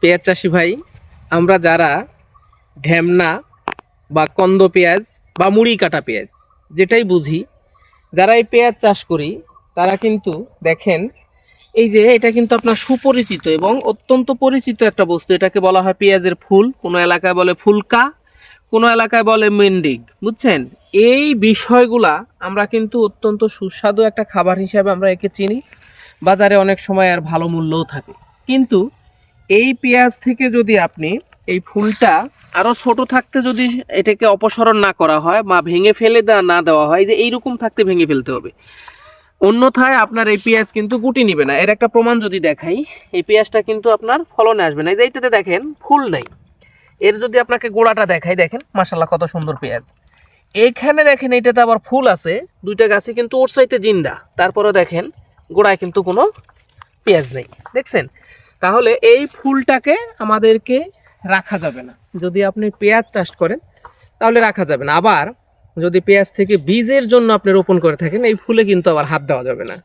পেঁয়াজ চাষি ভাই, আমরা যারা ঢ্যামনা বা কন্দ পেঁয়াজ বা মুড়ি কাটা পেঁয়াজ যেটাই বুঝি, যারা এই পেঁয়াজ চাষ করি তারা কিন্তু দেখেন, এই যে এটা কিন্তু আপনার সুপরিচিত এবং অত্যন্ত পরিচিত একটা বস্তু। এটাকে বলা হয় পেঁয়াজের ফুল, কোনো এলাকায় বলে ফুলকা, কোনো এলাকায় বলে মেন্ডিগ, বুঝছেন? এই বিষয়গুলা আমরা কিন্তু অত্যন্ত সুস্বাদু একটা খাবার হিসাবে আমরা একে চিনি। বাজারে অনেক সময় আর ভালো মূল্যও থাকে। কিন্তু এই পেঁয়াজ থেকে যদি আপনি এই ফুলটা আরও ছোট থাকতে যদি এটাকে অপসারণ না করা হয় বা ভেঙে ফেলে না দেওয়া হয়, যে এইরকম থাকতে ভেঙে ফেলতে হবে, অন্যথায় আপনার এই পেঁয়াজ কিন্তু গুটি নিবে না। এর একটা প্রমাণ যদি দেখাই, এই পেঁয়াজটা কিন্তু আপনার ফলনে আসবে না। এই যে এইটাতে দেখেন ফুল নাই। এর যদি আপনাকে গোড়াটা দেখাই, দেখেন মাশাল্লাহ কত সুন্দর পেঁয়াজ। এইখানে দেখেন এইটাতে আবার ফুল আছে, দুইটা গাছই কিন্তু ওর সাইতে জিন্দা, তারপরে দেখেন গোড়ায় কিন্তু কোনো পেঁয়াজ নেই, দেখছেন? তাহলে এই ফুলটাকে আমাদেরকে রাখা যাবে না। যদি আপনি পেঁয়াজ চাষ করেন তাহলে রাখা যাবে না। আবার যদি পেঁয়াজ থেকে বীজের জন্য আপনি রোপণ করে থাকেন, এই ফুলে কিন্তু আবার হাত দেওয়া যাবে না।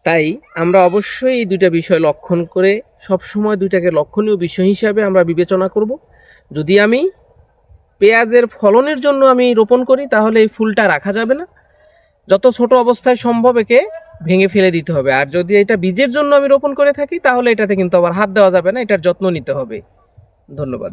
তাই আমরা অবশ্যই এই দুইটা বিষয় লক্ষণ করে সবসময় দুইটাকে লক্ষণীয় বিষয় হিসাবে আমরা বিবেচনা করব। যদি আমি পেঁয়াজের ফলনের জন্য আমি রোপণ করি তাহলে এই ফুলটা রাখা যাবে না, যত ছোট অবস্থায় সম্ভব একে ভেঙে ফেলে দিতে হবে। আর যদি এটা বীজের জন্য আমি রোপণ করে থাকি তাহলে এটাতে কিন্তু আবার হাত দেওয়া যাবে না, এটার যত্ন নিতে হবে। ধন্যবাদ।